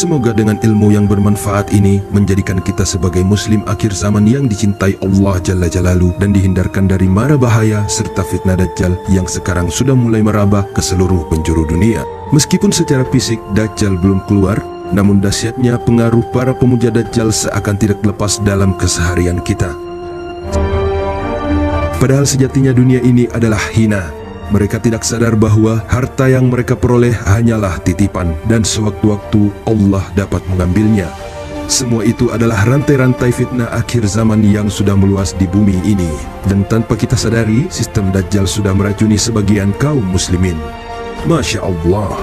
Semoga dengan ilmu yang bermanfaat ini menjadikan kita sebagai muslim akhir zaman yang dicintai Allah Jalla Jalaluhu dan dihindarkan dari mara bahaya serta fitnah Dajjal yang sekarang sudah mulai merambah ke seluruh penjuru dunia. Meskipun secara fisik Dajjal belum keluar, namun dahsyatnya pengaruh para pemuja Dajjal seakan tidak lepas dalam keseharian kita. Padahal sejatinya dunia ini adalah hina. Mereka tidak sadar bahwa harta yang mereka peroleh hanyalah titipan dan sewaktu-waktu Allah dapat mengambilnya. Semua itu adalah rantai-rantai fitnah akhir zaman yang sudah meluas di bumi ini. Dan tanpa kita sadari, sistem Dajjal sudah meracuni sebagian kaum muslimin. Masya Allah.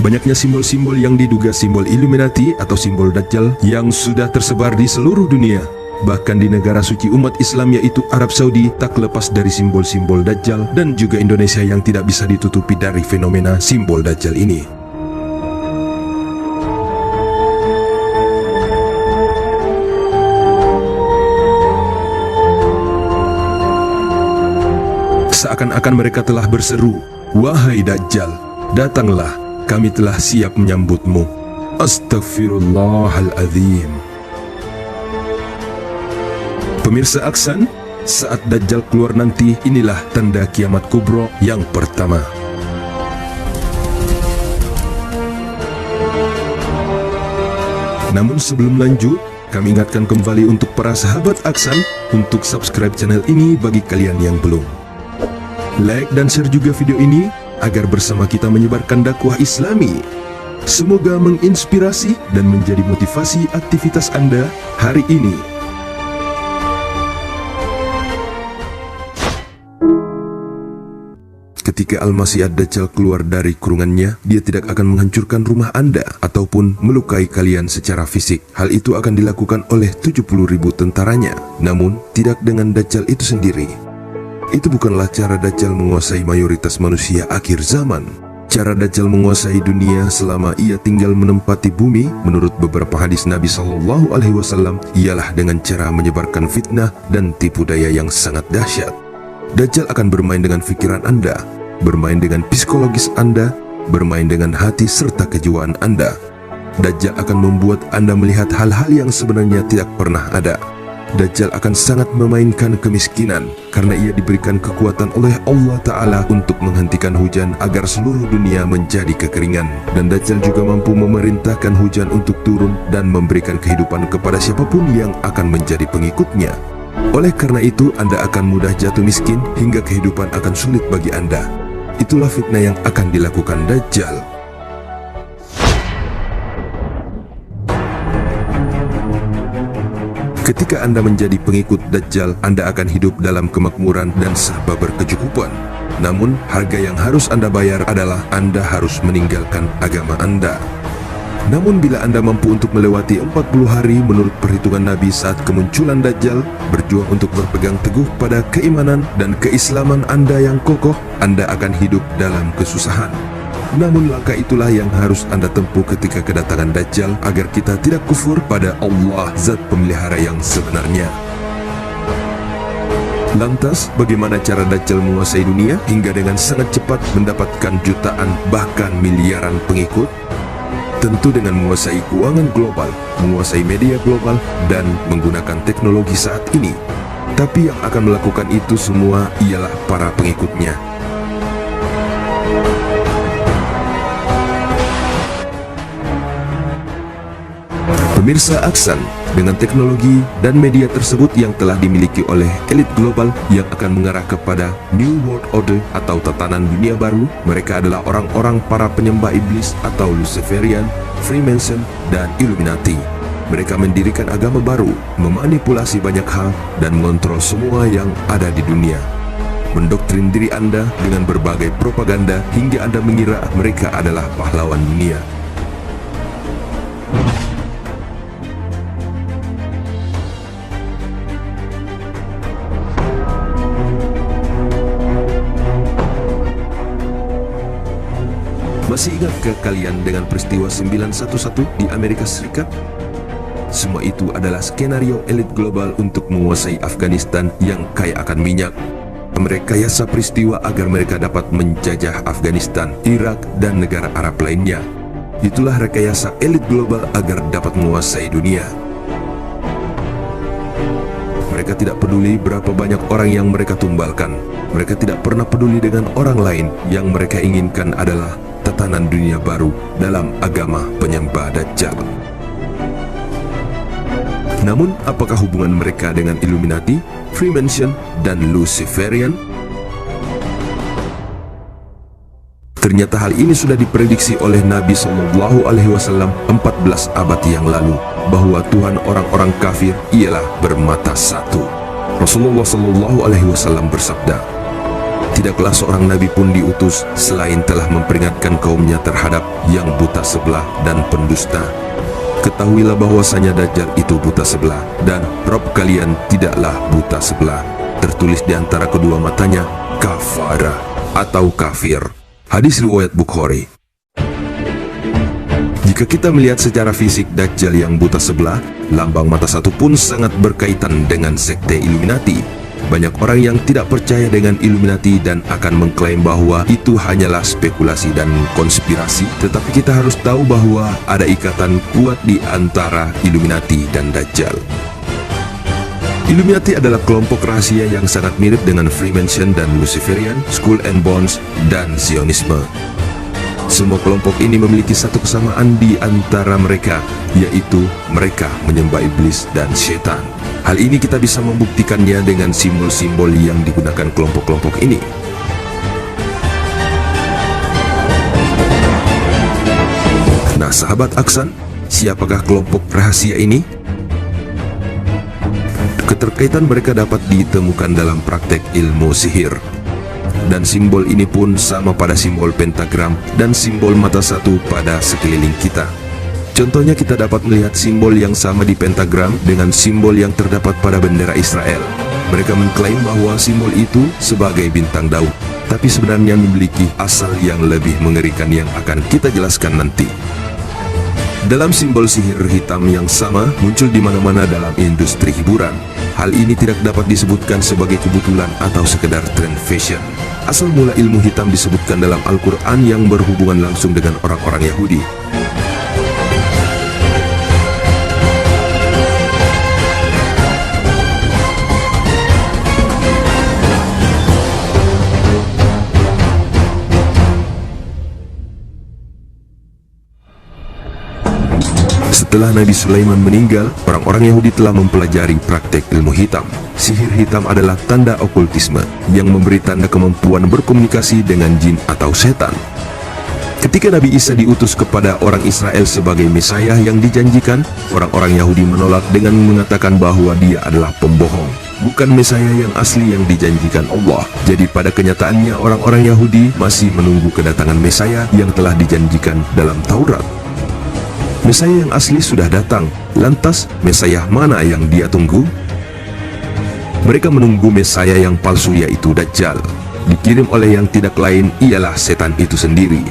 Banyaknya simbol-simbol yang diduga simbol Illuminati atau simbol Dajjal yang sudah tersebar di seluruh dunia. Bahkan di negara suci umat Islam yaitu Arab Saudi tak lepas dari simbol-simbol Dajjal, dan juga Indonesia yang tidak bisa ditutupi dari fenomena simbol Dajjal ini. Seakan-akan mereka telah berseru, "Wahai Dajjal, datanglah, kami telah siap menyambutmu." Astaghfirullahaladzim. Pemirsa Aksan, saat Dajjal keluar nanti, inilah tanda kiamat kubro yang pertama. Namun sebelum lanjut, kami ingatkan kembali untuk para sahabat Aksan untuk subscribe channel ini bagi kalian yang belum. Like dan share juga video ini agar bersama kita menyebarkan dakwah Islami. Semoga menginspirasi dan menjadi motivasi aktivitas Anda hari ini. Ketika Al-Masih Ad-Dajjal keluar dari kurungannya, dia tidak akan menghancurkan rumah Anda ataupun melukai kalian secara fisik. Hal itu akan dilakukan oleh 70.000 tentaranya. Namun, tidak dengan Dajjal itu sendiri. Itu bukanlah cara Dajjal menguasai mayoritas manusia akhir zaman. Cara Dajjal menguasai dunia selama ia tinggal menempati bumi, menurut beberapa hadis Nabi SAW, ialah dengan cara menyebarkan fitnah dan tipu daya yang sangat dahsyat. Dajjal akan bermain dengan pikiran Anda, bermain dengan psikologis Anda, bermain dengan hati serta kejiwaan Anda. Dajjal akan membuat Anda melihat hal-hal yang sebenarnya tidak pernah ada. Dajjal akan sangat memainkan kemiskinan karena ia diberikan kekuatan oleh Allah Ta'ala untuk menghentikan hujan agar seluruh dunia menjadi kekeringan. Dan Dajjal juga mampu memerintahkan hujan untuk turun dan memberikan kehidupan kepada siapapun yang akan menjadi pengikutnya. Oleh karena itu, Anda akan mudah jatuh miskin hingga kehidupan akan sulit bagi Anda. Itulah fitnah yang akan dilakukan Dajjal. Ketika Anda menjadi pengikut Dajjal, Anda akan hidup dalam kemakmuran dan serba berkecukupan. Namun, harga yang harus Anda bayar adalah Anda harus meninggalkan agama Anda. Namun bila Anda mampu untuk melewati 40 hari menurut perhitungan Nabi saat kemunculan Dajjal, berjuang untuk berpegang teguh pada keimanan dan keislaman Anda yang kokoh, Anda akan hidup dalam kesusahan. Namun langkah itulah yang harus Anda tempuh ketika kedatangan Dajjal agar kita tidak kufur pada Allah, zat pemelihara yang sebenarnya. Lantas, bagaimana cara Dajjal menguasai dunia hingga dengan sangat cepat mendapatkan jutaan bahkan miliaran pengikut? Tentu dengan menguasai keuangan global, menguasai media global, dan menggunakan teknologi saat ini. Tapi yang akan melakukan itu semua ialah para pengikutnya. Pemirsa Aksan, dengan teknologi dan media tersebut yang telah dimiliki oleh elit global yang akan mengarah kepada New World Order atau tatanan dunia baru, mereka adalah orang-orang para penyembah iblis atau Luciferian, Freemason, dan Illuminati. Mereka mendirikan agama baru, memanipulasi banyak hal, dan mengontrol semua yang ada di dunia. Mendoktrin diri Anda dengan berbagai propaganda hingga Anda mengira mereka adalah pahlawan dunia. Masih ingatkah kalian dengan peristiwa 9/11 di Amerika Serikat? Semua itu adalah skenario elit global untuk menguasai Afghanistan yang kaya akan minyak. Merekayasa peristiwa agar mereka dapat menjajah Afghanistan, Irak, dan negara Arab lainnya. Itulah rekayasa elit global agar dapat menguasai dunia. Mereka tidak peduli berapa banyak orang yang mereka tumbalkan. Mereka tidak pernah peduli dengan orang lain. Yang mereka inginkan adalah tatanan dunia baru dalam agama penyembah Dajjal. Namun, apakah hubungan mereka dengan Illuminati, Freemason, dan Luciferian? Ternyata hal ini sudah diprediksi oleh Nabi SAW 14 abad yang lalu, bahwa Tuhan orang-orang kafir ialah bermata satu. Rasulullah SAW bersabda, "Tidaklah seorang nabi pun diutus selain telah memperingatkan kaumnya terhadap yang buta sebelah dan pendusta. Ketahuilah bahwasanya Dajjal itu buta sebelah, dan Rabb kalian tidaklah buta sebelah." Tertulis di antara kedua matanya, kafara atau kafir. Hadis riwayat Bukhari. Jika kita melihat secara fisik Dajjal yang buta sebelah, lambang mata satu pun sangat berkaitan dengan sekte Illuminati. Banyak orang yang tidak percaya dengan Illuminati dan akan mengklaim bahwa itu hanyalah spekulasi dan konspirasi, tetapi kita harus tahu bahwa ada ikatan kuat di antara Illuminati dan Dajjal. Illuminati adalah kelompok rahasia yang sangat mirip dengan Freemason dan Luciferian, Skull and Bones, dan Zionisme. Semua kelompok ini memiliki satu kesamaan di antara mereka, yaitu mereka menyembah iblis dan setan. Hal ini kita bisa membuktikannya dengan simbol-simbol yang digunakan kelompok-kelompok ini. Nah, sahabat Aksan, siapakah kelompok rahasia ini? Keterkaitan mereka dapat ditemukan dalam praktek ilmu sihir. Dan simbol ini pun sama pada simbol pentagram dan simbol mata satu pada sekeliling kita. Contohnya kita dapat melihat simbol yang sama di pentagram dengan simbol yang terdapat pada bendera Israel. Mereka mengklaim bahwa simbol itu sebagai bintang Daud, tapi sebenarnya memiliki asal yang lebih mengerikan yang akan kita jelaskan nanti. Dalam simbol sihir hitam yang sama muncul di mana-mana dalam industri hiburan. Hal ini tidak dapat disebutkan sebagai kebetulan atau sekedar tren fashion. Asal mula ilmu hitam disebutkan dalam Al-Quran yang berhubungan langsung dengan orang-orang Yahudi. Setelah Nabi Sulaiman meninggal, orang-orang Yahudi telah mempelajari praktek ilmu hitam. Sihir hitam adalah tanda okultisme yang memberi tanda kemampuan berkomunikasi dengan jin atau setan. Ketika Nabi Isa diutus kepada orang Israel sebagai Mesias yang dijanjikan, orang-orang Yahudi menolak dengan mengatakan bahwa dia adalah pembohong, bukan Mesias yang asli yang dijanjikan Allah. Jadi pada kenyataannya orang-orang Yahudi masih menunggu kedatangan Mesias yang telah dijanjikan dalam Taurat. Mesias yang asli sudah datang, lantas Mesias mana yang dia tunggu? Mereka menunggu Mesias yang palsu, yaitu Dajjal. Dikirim oleh yang tidak lain ialah setan itu sendiri.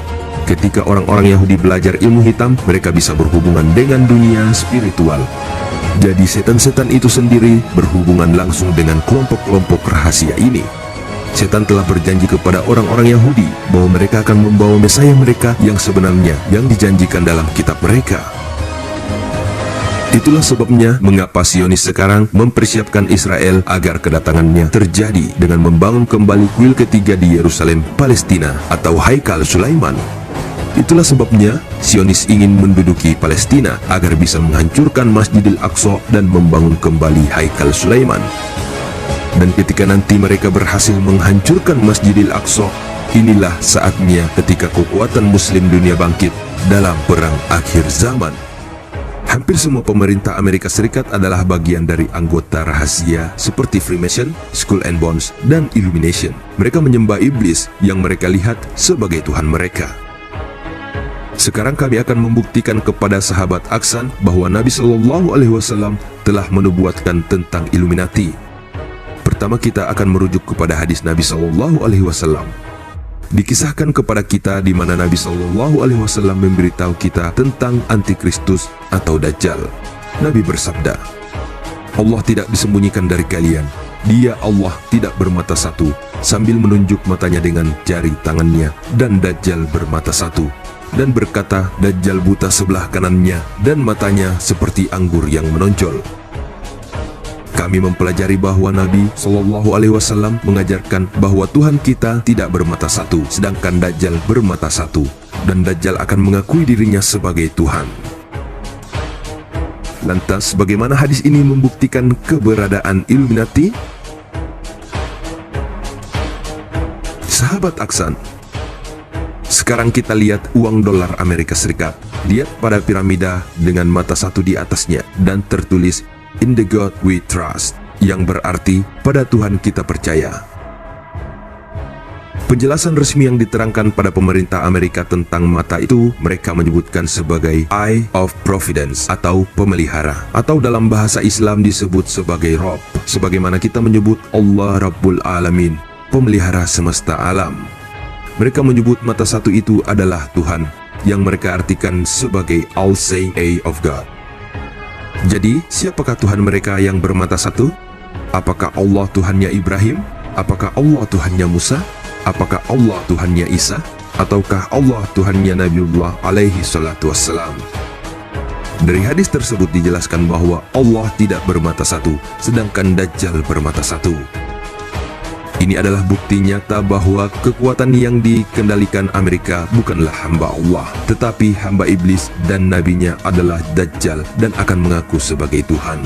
Ketika orang-orang Yahudi belajar ilmu hitam, mereka bisa berhubungan dengan dunia spiritual. Jadi setan-setan itu sendiri berhubungan langsung dengan kelompok-kelompok rahasia ini. Setan telah berjanji kepada orang-orang Yahudi bahwa mereka akan membawa Mesias mereka yang sebenarnya yang dijanjikan dalam kitab mereka. Itulah sebabnya mengapa Zionis sekarang mempersiapkan Israel agar kedatangannya terjadi dengan membangun kembali kuil ketiga di Yerusalem, Palestina atau Haikal Sulaiman. Itulah sebabnya Zionis ingin menduduki Palestina agar bisa menghancurkan Masjidil Aqsa dan membangun kembali Haikal Sulaiman. Dan ketika nanti mereka berhasil menghancurkan Masjidil Aqsa, inilah saatnya ketika kekuatan Muslim dunia bangkit dalam perang akhir zaman. Hampir semua pemerintah Amerika Serikat adalah bagian dari anggota rahasia seperti Freemason, Skull and Bones, dan Illumination. Mereka menyembah iblis yang mereka lihat sebagai Tuhan mereka. Sekarang kami akan membuktikan kepada sahabat Aksan bahwa Nabi SAW telah menubuatkan tentang Illuminati. Pertama kita akan merujuk kepada hadis Nabi SAW. Dikisahkan kepada kita di mana Nabi SAW memberitahu kita tentang Antikristus atau Dajjal. Nabi bersabda, Allah tidak disembunyikan dari kalian. Dia Allah tidak bermata satu, sambil menunjuk matanya dengan jari tangannya, dan Dajjal bermata satu. Dan berkata, Dajjal buta sebelah kanannya, dan matanya seperti anggur yang menonjol. Kami mempelajari bahwa Nabi SAW mengajarkan bahwa Tuhan kita tidak bermata satu, sedangkan Dajjal bermata satu, dan Dajjal akan mengakui dirinya sebagai Tuhan. Lantas, bagaimana hadis ini membuktikan keberadaan Illuminati? Sahabat Aksan, sekarang kita lihat uang dolar Amerika Serikat. Lihat pada piramida dengan mata satu di atasnya dan tertulis In the God we trust, yang berarti pada Tuhan kita percaya. Penjelasan resmi yang diterangkan pada pemerintah Amerika tentang mata itu mereka menyebutkan sebagai Eye of Providence atau pemelihara, atau dalam bahasa Islam disebut sebagai Rob, sebagaimana kita menyebut Allah Rabbul Alamin, pemelihara semesta alam. Mereka menyebut mata satu itu adalah Tuhan, yang mereka artikan sebagai All-Seeing Eye of God. Jadi, siapakah Tuhan mereka yang bermata satu? Apakah Allah Tuhannya Ibrahim? Apakah Allah Tuhannya Musa? Apakah Allah Tuhannya Isa? Ataukah Allah Tuhannya Nabiullah alaihi salatu wassalam? Dari hadis tersebut dijelaskan bahwa Allah tidak bermata satu, sedangkan Dajjal bermata satu. Ini adalah bukti nyata bahwa kekuatan yang dikendalikan Amerika bukanlah hamba Allah, tetapi hamba iblis, dan nabinya adalah Dajjal dan akan mengaku sebagai Tuhan.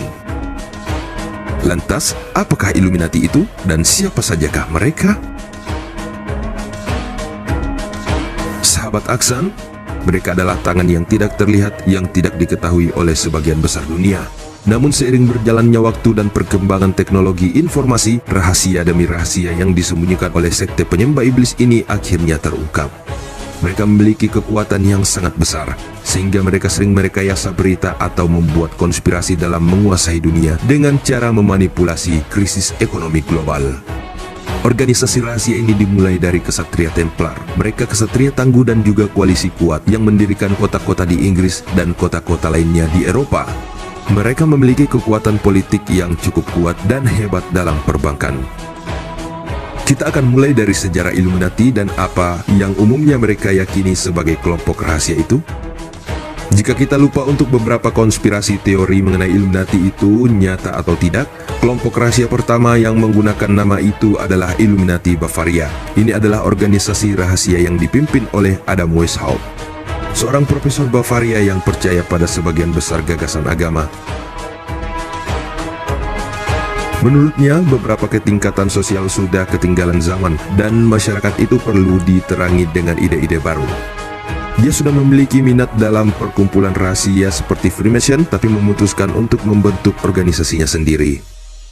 Lantas, apakah Illuminati itu dan siapa sajakah mereka? Sahabat Aksan, mereka adalah tangan yang tidak terlihat yang tidak diketahui oleh sebagian besar dunia. Namun seiring berjalannya waktu dan perkembangan teknologi informasi, rahasia demi rahasia yang disembunyikan oleh sekte penyembah iblis ini akhirnya terungkap. Mereka memiliki kekuatan yang sangat besar, sehingga mereka sering merekayasa berita atau membuat konspirasi dalam menguasai dunia dengan cara memanipulasi krisis ekonomi global. Organisasi rahasia ini dimulai dari kesatria Templar. Mereka kesatria tangguh dan juga koalisi kuat yang mendirikan kota-kota di Inggris dan kota-kota lainnya di Eropa. Mereka memiliki kekuatan politik yang cukup kuat dan hebat dalam perbankan. Kita akan mulai dari sejarah Illuminati dan apa yang umumnya mereka yakini sebagai kelompok rahasia itu. Jika kita lupa untuk beberapa konspirasi teori mengenai Illuminati itu nyata atau tidak, kelompok rahasia pertama yang menggunakan nama itu adalah Illuminati Bavaria. Ini adalah organisasi rahasia yang dipimpin oleh Adam Weishaupt, seorang profesor Bavaria yang percaya pada sebagian besar gagasan agama. Menurutnya, beberapa ketingkatan sosial sudah ketinggalan zaman dan masyarakat itu perlu diterangi dengan ide-ide baru. Dia sudah memiliki minat dalam perkumpulan rahasia seperti Freemason, tapi memutuskan untuk membentuk organisasinya sendiri.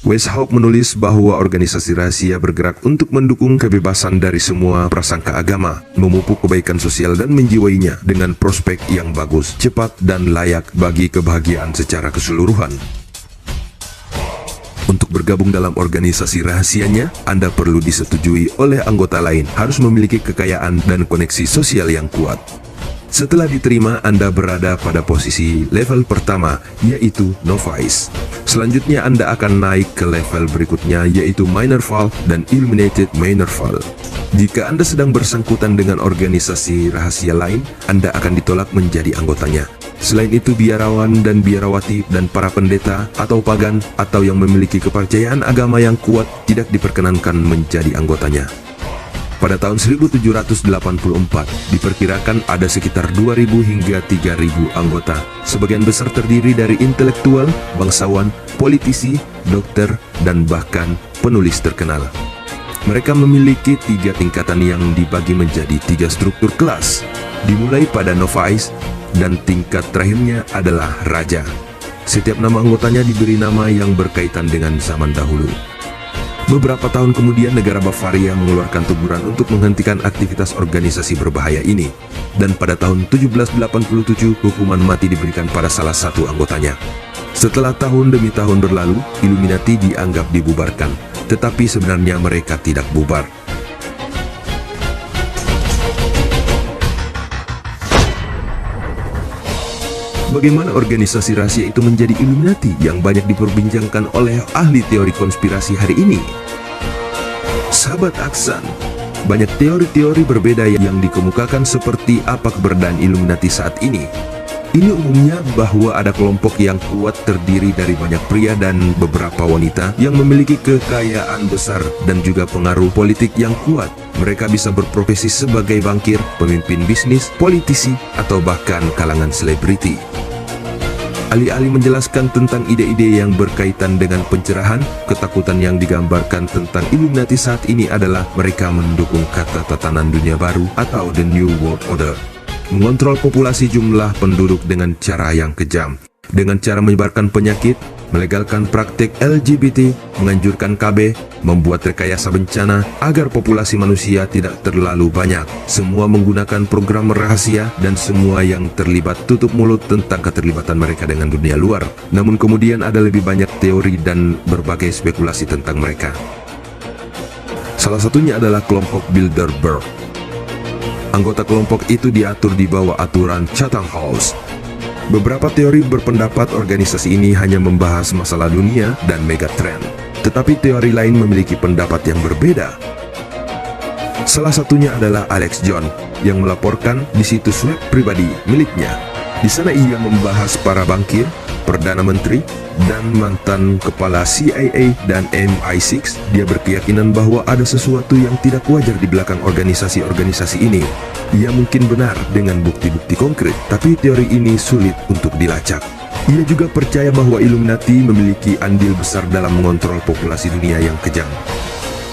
Weishaupt menulis bahwa organisasi rahasia bergerak untuk mendukung kebebasan dari semua prasangka agama, memupuk kebaikan sosial dan menjiwainya dengan prospek yang bagus, cepat, dan layak bagi kebahagiaan secara keseluruhan. Untuk bergabung dalam organisasi rahasianya, Anda perlu disetujui oleh anggota lain, harus memiliki kekayaan dan koneksi sosial yang kuat. Setelah diterima, Anda berada pada posisi level pertama, yaitu Novice. Selanjutnya Anda akan naik ke level berikutnya, yaitu Minor Fall dan Illuminated Minor Fall. Jika Anda sedang bersangkutan dengan organisasi rahasia lain, Anda akan ditolak menjadi anggotanya. Selain itu, biarawan dan biarawati dan para pendeta atau pagan atau yang memiliki kepercayaan agama yang kuat tidak diperkenankan menjadi anggotanya. Pada tahun 1784, diperkirakan ada sekitar 2.000 hingga 3.000 anggota. Sebagian besar terdiri dari intelektual, bangsawan, politisi, dokter, dan bahkan penulis terkenal. Mereka memiliki 3 tingkatan yang dibagi menjadi 3 struktur kelas, dimulai pada novice, dan tingkat terakhirnya adalah raja. Setiap nama anggotanya diberi nama yang berkaitan dengan zaman dahulu. Beberapa tahun kemudian, negara Bavaria mengeluarkan teguran untuk menghentikan aktivitas organisasi berbahaya ini. Dan pada tahun 1787, hukuman mati diberikan pada salah satu anggotanya. Setelah tahun demi tahun berlalu, Illuminati dianggap dibubarkan. Tetapi sebenarnya mereka tidak bubar. Bagaimana organisasi rahasia itu menjadi Illuminati yang banyak diperbincangkan oleh ahli teori konspirasi hari ini? Sahabat Aksan, banyak teori-teori berbeda yang dikemukakan seperti apa keberadaan Illuminati saat ini. Ini umumnya bahwa ada kelompok yang kuat terdiri dari banyak pria dan beberapa wanita yang memiliki kekayaan besar dan juga pengaruh politik yang kuat. Mereka bisa berprofesi sebagai bankir, pemimpin bisnis, politisi, atau bahkan kalangan selebriti. Alih-alih menjelaskan tentang ide-ide yang berkaitan dengan pencerahan, ketakutan yang digambarkan tentang Illuminati saat ini adalah mereka mendukung kata tatanan dunia baru atau The New World Order. Mengontrol populasi jumlah penduduk dengan cara yang kejam, dengan cara menyebarkan penyakit, melegalkan praktik LGBT, menganjurkan KB, membuat rekayasa bencana agar populasi manusia tidak terlalu banyak. Semua menggunakan program rahasia dan semua yang terlibat tutup mulut tentang keterlibatan mereka dengan dunia luar. Namun kemudian ada lebih banyak teori dan berbagai spekulasi tentang mereka. Salah satunya adalah kelompok Bilderberg. Anggota kelompok itu diatur di bawah aturan Chatham House. Beberapa teori berpendapat organisasi ini hanya membahas masalah dunia dan megatrend, tetapi teori lain memiliki pendapat yang berbeda. Salah satunya adalah Alex Jones yang melaporkan di situs web pribadi miliknya. Di sana ia membahas para bankir, perdana menteri, dan mantan kepala CIA dan MI6. Dia berkeyakinan bahwa ada sesuatu yang tidak wajar di belakang organisasi-organisasi ini. Ia mungkin benar dengan bukti-bukti konkret, tapi teori ini sulit untuk dilacak. Ia juga percaya bahwa Illuminati memiliki andil besar dalam mengontrol populasi dunia yang kejam.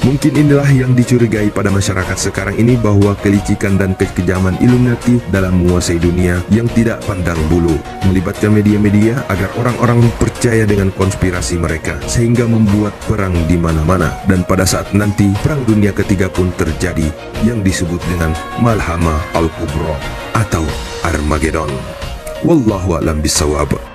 Mungkin inilah yang dicurigai pada masyarakat sekarang ini, bahwa kelicikan dan kekejaman Illuminati dalam menguasai dunia yang tidak pandang bulu, melibatkan media-media agar orang-orang percaya dengan konspirasi mereka, sehingga membuat perang di mana-mana. Dan pada saat nanti perang dunia ketiga pun terjadi, yang disebut dengan Malhamah Al-Kubra atau Armageddon. Wallahu a'lam bishawab.